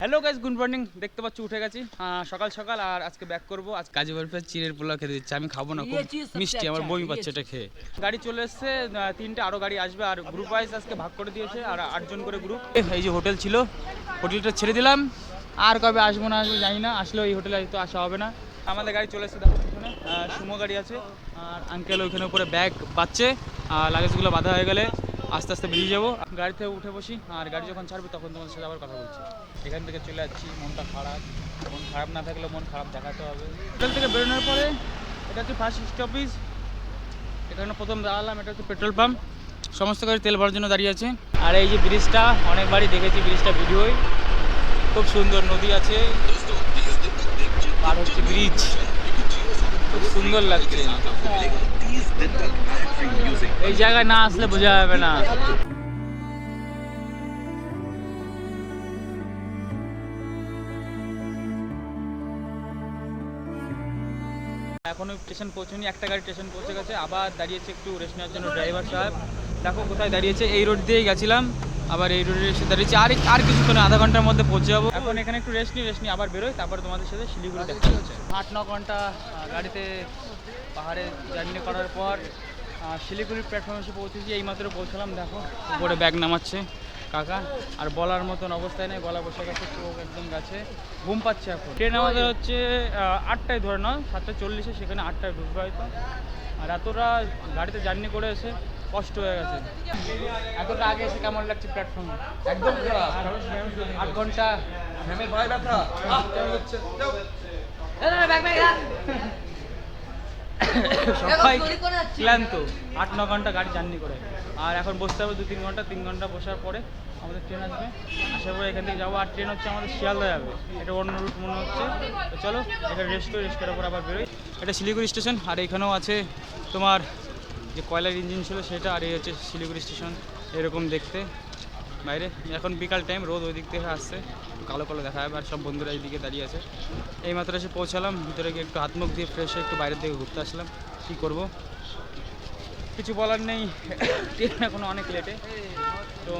Hello guys, good morning. দেখতে পাচ্ছি উঠে গেছি সকাল সকাল, আর আজকে ব্যাক করবো। আজ কাজী বরফের চিড়ের পোলাও খেতে দিচ্ছে, আমি খাবো না, খুব মিষ্টি, আমার বমি পাচ্ছে এটা খেয়ে। গাড়ি চলে এসছে, তিনটে আরও গাড়ি আসবে, আর গ্রুপ ওয়াইজ আজকে ভাগ করে দিয়েছে, আর 8 জন করে গ্রুপ। এই যে হোটেল ছিল, হোটেলটা ছেড়ে দিলাম, আর কবে আসবো না আসবো জানি না, আসলেও এই হোটেলে হয়তো আসা হবে না। আমাদের গাড়ি চলে এসছে, দেখো এখানে সুমো গাড়ি আছে, আর আঙ্কেল ওইখানে উপরে ব্যাগ পাচ্ছে, আর লাগেজগুলো বাঁধা হয়ে গেলে আস্তে আস্তে বেরিয়ে যাবো। গাড়িতে উঠে বসি, আর গাড়ি যখন ছাড়বে তখন তোমাদের সাথে আবার কথা বলছি। এখান থেকে চলে যাচ্ছি, মনটা খারাপ, মন খারাপ না থাকলে মন খারাপ দেখাতে হবে। হোটেল থেকে বেরোনোর পরে এটা হচ্ছে ফার্স্ট স্টপেজ, এখানে প্রথম দাঁড়ালাম। এটা হচ্ছে পেট্রোল পাম্প, সমস্ত গাড়ি তেল ভরার জন্য দাঁড়িয়ে আছে। আর এই যে ব্রিজটা, অনেকবারই দেখেছি ব্রিজটা ভিডিওয়, খুব সুন্দর, নদী আছে, আর হচ্ছে ব্রিজ, খুব সুন্দর লাগছে। এই জায়গায় না আসলে বোঝা যাবে না। এখনো স্টেশন পৌঁছনি, একটা গাড়ি স্টেশন পৌঁছে গেছে, আবার দাঁড়িয়েছে একটু রেস্ট নেওয়ার জন্য ড্রাইভার সাহেব। দেখো কোথায় দাঁড়িয়েছে, এই রোড দিয়েই গেছিলাম, আবার এই রোডে এসে দাঁড়িয়েছি। আর কিছুক্ষণে আধা ঘন্টার মধ্যে পৌঁছে যাবো। এখন এখানে একটু রেস্ট নিই আবার বেরোই, তারপর তোমাদের সাথে শিলিগুড়ি দেখা হচ্ছে। 8-9 ঘন্টা গাড়িতে পাহাড়ে জার্নি করার পর শিলিগুড়ির প্ল্যাটফর্মে এসে পৌঁছেছি, এইমাত্র পৌঁছলাম। দেখো উপরে ব্যাগ নামাচ্ছে কাকা, আর বলার মতন অবস্থায় নেই, গলা বসে গেছে, চোখ একদম গেছে, ঘুম পাচ্ছে এখন। ট্রেন আমাদের হচ্ছে 8টায় ধরে নয়, 7:40, সেখানে 8টায় ঢুকবে হয়তো। আর এতটা গাড়িতে জার্নি করে এসে কষ্ট হয়ে গেছে। এতটা আগে এসে কেমন লাগছে প্ল্যাটফর্মে, একদম 8 ঘন্টা সবাই ক্লান্ত, 8-9 ঘন্টা গাড়ি জার্নি করে, আর এখন বসতে হবে 2-3 ঘন্টা। 3 ঘন্টা বসার পরে আমাদের ট্রেন আসবে, আসার পরে এখান থেকে যাবো। আর ট্রেন হচ্ছে আমাদের শিয়ালদা যাবে, এটা অন্য রুট মনে হচ্ছে। তো চলো এখানে রেস্ট করার পর আবার বেরোই। এটা শিলিগুড়ি স্টেশন, আর এখানেও আছে তোমার যে কয়লার ইঞ্জিন ছিল সেটা, আর এই হচ্ছে শিলিগুড়ি স্টেশন, এরকম দেখতে বাইরে। এখন বিকাল টাইম, রোদ ওই দিক থেকে আসছে, কালো কালো দেখা যাবে, আর সব বন্ধুরা এইদিকে দাঁড়িয়ে আছে। এই মাত্র এসে পৌঁছালাম, ভিতরে গিয়ে একটু হাত মুখ দিয়ে ফ্রেশ হয়ে একটু বাইরের দিকে ঘুরতে আসলাম। কী করবো, কিছু বলার নেই, ট্রেন এখনো অনেক লেটে। তো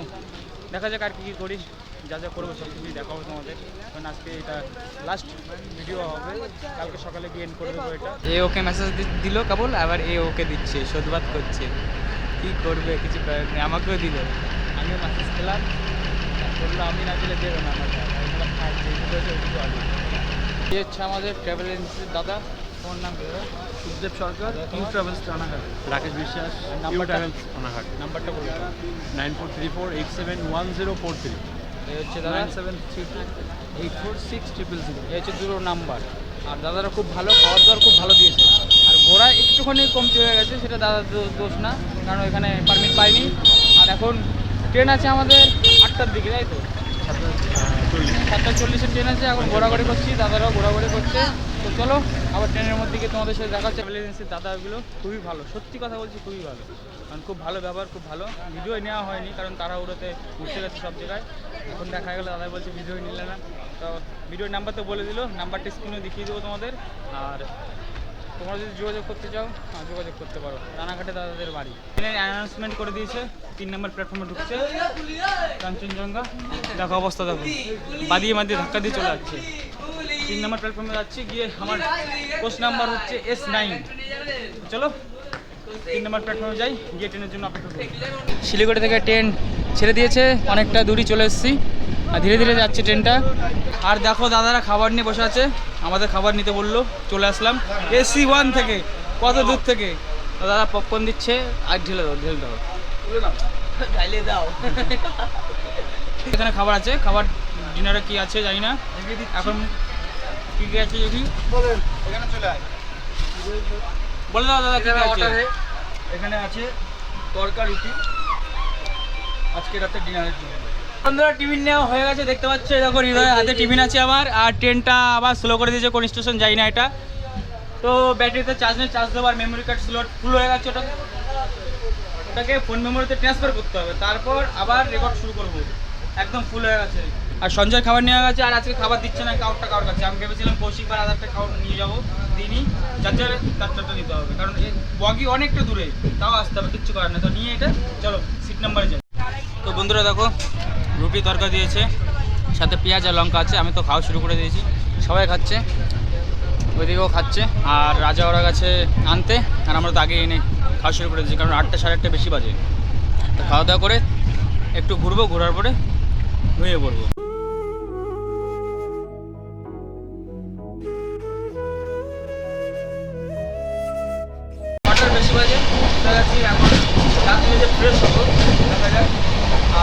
দেখা যাক আর কী করি, যা যা করবো সব কিছুই দেখাবো তোমাদের, কারণ আজকে এটা লাস্ট ভিডিও হবে, কালকে সকালে গিয়ে এন্ড করে দেবো এটা। এ ওকে মেসেজ দিল কেবল, আবার এ ওকে দিচ্ছে, শোধবাদ করছে, কী করবে কিছু করার নেই। আমাকেও দিল, আমিও মেসেজ খেলাম, বললো আমি না দিলে দেবে না আমাকে। এই হচ্ছে আমাদের ট্রাভেল এজেন্সির দাদা, তোমার নাম কি দাদা? সুখদেব সরকার, ইউ ট্রাভেলস রানাঘাট। রাকেশ বিশ্বাস, ইউ ট্রাভেলস রানাঘাট। নাম্বারটা বলুন। 9434871043। এই হচ্ছে দাদা 9732846000। এই হচ্ছে দুটো নাম্বার। আর দাদারা খুব ভালো, খাওয়ার দাওয়ার খুব ভালো দিয়েছে। আর ঘোড়া একটুখানি কমতি হয়ে গেছে, সেটা দাদার দোষ না, কারণ এখানে পারমিট পাইনি। আর এখন ট্রেন আছে আমাদের 8টার দিকে, তাই তো 7:40-এর ট্রেন আছে। এখন ঘোরাঘুরি করছি, দাদারাও ঘোরাঘুরি করছে। তো চলো আবার ট্রেনের মধ্যে গিয়ে তোমাদের সাথে দেখা হচ্ছে। ট্রাভেল এজেন্সির দাদাগুলো খুবই ভালো, সত্যি কথা বলছি, খুবই ভালো, কারণ খুব ভালো ব্যবহার, খুব ভালো। ভিডিও নেওয়া হয়নি কারণ তারা ওটাতে ঘুরতে গেছে সব জায়গায়। এখন দেখা গেলো দাদা বলছে ভিডিও নিলে না, তো ভিডিওর নাম্বার তো বলে দিল, নাম্বারটা স্ক্রিনে দেখিয়ে দেবো তোমাদের। আর তোমরা যদি যোগাযোগ করতে চাও যোগাযোগ করতে পারো, রানাঘাটে দাদাদের বাড়ি। ট্রেনের অ্যানাউন্সমেন্ট করে দিয়েছে, 3 নম্বর প্ল্যাটফর্মে ঢুকছে কাঞ্চনজঙ্ঘা। দেখো অবস্থা, দেখো বাদিয়ে মাদিয়ে ধাক্কা দিয়ে চলে যাচ্ছে। 3 নম্বর প্ল্যাটফর্মে যাচ্ছি, গিয়ে আমার পোস্ট নাম্বার হচ্ছে S9। চলো 3 নম্বর প্ল্যাটফর্মে যাই, গিয়ে ট্রেনের জন্য অপেক্ষা করি। শিলিগুড়ি থেকে ট্রেন ছেড়ে দিয়েছে, অনেকটা দূরই চলে এসেছি, আর ধীরে ধীরে যাচ্ছে ট্রেনটা। আর দেখো দাদারা খাবার নিয়ে বসে আছে, আমাদের খাবার নিতে বললো, চলে আসলাম AC1 থেকে, কত দূর থেকে। দাদা পপকর্ন দিচ্ছে, আর ঢেলে দাও এখানে খাবার আছে, খাবার ডিনারে কি আছে জানি না, এখন কি কি আছে দেখি, এখানে চলে আয়। বলে দাও দাদা কি আছে। এখানে আছে তরকা রুটি, আজকে রাতে ডিনারের জন্য। বন্ধুরা টিফিন নেওয়া হয়ে গেছে, দেখতে পাচ্ছ দেখো হৃদয়ের হাতে টিফিন আছে আমার। আর ট্রেনটা আবার স্লো করে দিয়েছে, কোন স্টেশন যাই না এটা। তো ব্যাটারিতে চার্জ নেই, চার্জ দেবো। আর মেমোরি কার্ড স্লট ফুল হয়ে গেছে, ওটাকে ফোন মেমোরিতে ট্রান্সফার করতে হবে, তারপর আবার রেকর্ড শুরু করবো। একদম ফুল হয়ে গেছে। আর সঞ্জয় খাবার নেওয়া গেছে, আর আজকে খাবার দিচ্ছে না কারোর কাছে। আমি ভেবেছিলাম কৌশিক বা আদারটা খাবার নিয়ে যাবো, দিনই চারটা নিতে হবে, কারণ বগি অনেকটা দূরে, তাও আসতে হবে, কিচ্ছু করার না। তো নিয়ে এটা চলো সিট নাম্বারে যাই। তো বন্ধুরা দেখো রুটি তরকা দিয়েছে, সাথে পেঁয়াজ আর লঙ্কা আছে। আমি তো খাওয়া শুরু করে দিয়েছি, সবাই খাচ্ছে, ওইদিকেও খাচ্ছে। আর রাজা ওরা গেছে আনতে, আর আমরা তো আগে এনে খাওয়া শুরু করে দিয়েছি, কারণ 8টা সাড়ে 8টা বেশি বাজে। তো খাওয়া দাওয়া করে একটু ঘুরবো, ঘোরার পরে ঘুমিয়ে পড়বো। বেশি বাজে যাচ্ছি এখন, রাত্রে যে ফ্রেশ হবো দেখা যাক।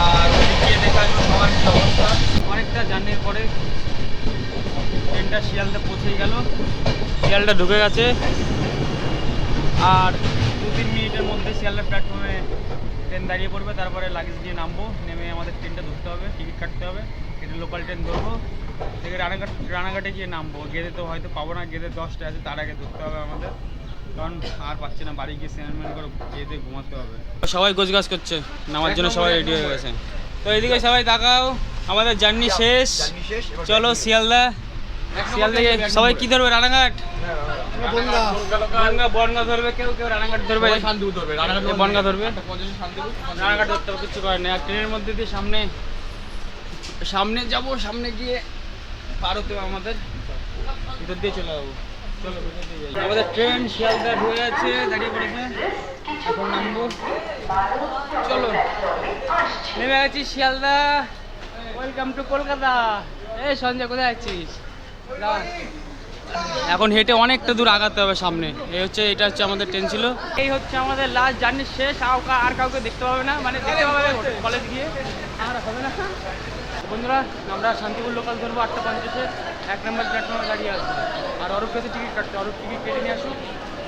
আর ওদিকে দেখা যাবে সবার কী অবস্থা। অনেকটা জার্নির পরে ট্রেনটা শিয়ালদা পৌঁছেই গেল, শিয়ালদা ঢুকে গেছে। আর 2-3 মিনিটের মধ্যে শিয়ালদা প্ল্যাটফর্মে ট্রেন দাঁড়িয়ে পড়বে। তারপরে লাগেজ দিয়ে নামবো, নেমে আমাদের ট্রেনটা ধরতে হবে, টিকিট কাটতে হবে, এটা লোকাল ট্রেন ধরবো, থেকে রানাঘাটে গিয়ে নামবো। গেদে তো হয়তো পাবো না, গেদে 10টা আছে, তার আগে ধরতে হবে আমাদের, কারণ আর পাচ্ছি না, বাড়ি গিয়ে স্নান করে গেদে ঘুমাতে হবে। সবাই গোছগাছ করছে নামার জন্য, সবাই রেডি হয়ে গেছে। তো এদিকে সবাই তাকাও, আমাদের জার্নি শেষ। চলো শিয়ালদা, শিয়ালদা সবাই কি ধরবে? রানাঘাট, বনগা ধরবে, কেউ কেউ রানাঘাট ধরবে, বনগা ধরবে, রানাঘাট ধরতে হবে, কিছু করার নেই। আর ট্রেনের মধ্যে দিয়ে সামনে সামনে যাবো, সামনে গিয়ে পার হতে হবে আমাদের, ভিতর দিয়ে চলে যাবো। চলো ভিতর দিয়ে যাই। আমাদের ট্রেন শিয়ালদা ঢুকে যাচ্ছে, দাঁড়িয়ে পড়েছে, এখন নামবো। চলো নেমে গেছি শিয়ালদা, ওয়েলকাম টু কলকাতা। এই সঞ্জয় কোথায় আছিস? এখন হেঁটে অনেকটা দূর আগাতে হবে সামনে। এটা হচ্ছে আমাদের ট্রেন ছিল। এই হচ্ছে আমাদের লাস্ট জার্নি শেষ। আর কাউকে দেখতে পাবে না, মানে দেখতে পাবে কলেজ গিয়ে, আর হবে না। বন্ধুরা, আমরা শান্তিপুর লোকাল ধরবো 8:50-এ, 1 নম্বর প্ল্যাটফর্মে দাঁড়িয়ে আসবো। আর অরূপ কাছে টিকিট কাটতে, অরূপ টিকিট কেটে নিয়ে আসুন,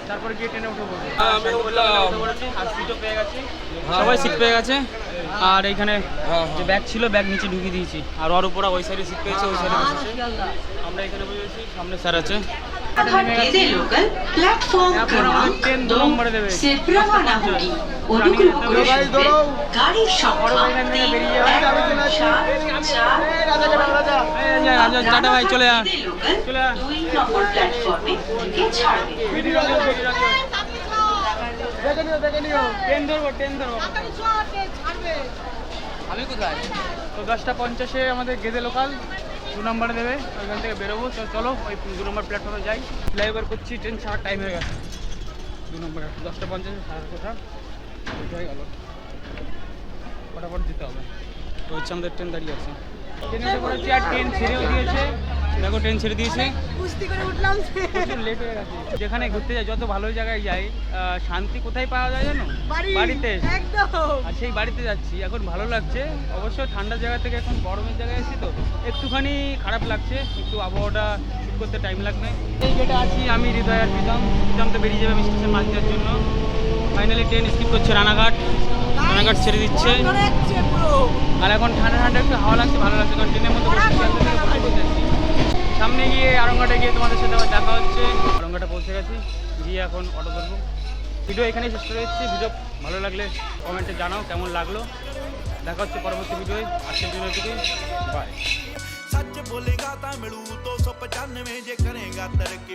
তারপরে গিয়ে ট্রেনে উঠে পড়বো। আর সিটও পেয়ে গেছি, সবাই সিট পেয়ে গেছে। আর এইখানে যে ব্যাগ ছিল, ব্যাগ নিচে ঢুকিয়ে দিয়েছি। আর ওর উপরা ওই সাইডে সিট পেয়েছে, ওই সাইডে বসেছে। আমরা এখানে বসেছি, সামনে স্যার আছে। लोकल प्लेटफॉर्म क्रमांक 2 से रवाना होगी। অনুগ্রহ করে শুনবেন গাড়ির সংখ্যা 3, 4, 4। টাটা ভাই, চলে যা, চলে যা। 2 নম্বর প্ল্যাটফর্মে থেকে ছাড়বে। ট্রেন ধরবো, ট্রেন ধরবো। আমি কোথায়? তো 10:50-এ আমাদের গেদে লোকাল 2 নম্বরে দেবে, ওইখান থেকে বেরোবো। চলো ওই 2 নম্বর প্ল্যাটফর্মে যাই। ফ্লাইওভার করছি, ট্রেন ছাড়ার টাইম হয়ে গেছে 2 নম্বরে। 10:50 সাড়ে কোথা হয়ে গেল, ফটাফট দিতে হবে। তো হচ্ছে আমাদের ট্রেন দাঁড়িয়ে আছে, ট্রেনে উঠে পড়েছি। আর ট্রেন ছেড়েও দিয়েছে, দেখো ট্রেন ছেড়ে দিয়েছে, প্রচুর লেট হয়ে গেছে। যেখানে ঘুরতে যাই, যত ভালো জায়গায় যাই, শান্তি কোথায় পাওয়া যায় জানো? বাড়িতে। আর সেই বাড়িতে যাচ্ছি, এখন ভালো লাগছে। অবশ্য ঠান্ডার জায়গা থেকে এখন গরমের জায়গায় এসেছি, তো একটুখানি খারাপ লাগছে, একটু আবহাওয়াটা শুট করতে টাইম লাগবে। এই যেটা আছি আমি, হৃদয় আর প্রীতম তো বেরিয়ে যাবে স্টেশন মাছ দেওয়ার জন্য। ফাইনালি ট্রেন স্কিপ করছে রানাঘাট, রানাঘাট ছেড়ে দিচ্ছে। আর এখন ঠান্ডা ঠান্ডা একটু হাওয়া লাগছে, ভালো লাগছে, কারণ ট্রেনের মধ্যে বসে যাচ্ছি। সামনে গিয়ে আরঙ্গাটে গিয়ে তোমাদের সাথে আবার দেখা হচ্ছে। আরঙ্গাটে পৌঁছে গেছি, গিয়ে এখন অটো ধরবো। ভিডিও এখানেই শেষ করে দিচ্ছি। ভিডিও ভালো লাগলে কমেন্টে জানাও কেমন লাগলো। দেখা হচ্ছে পরবর্তী ভিডিওয়। আজকের ভিডিও থেকে বাই। सच बोलेगा ता मिलू 295 जे करेगा तरक्की।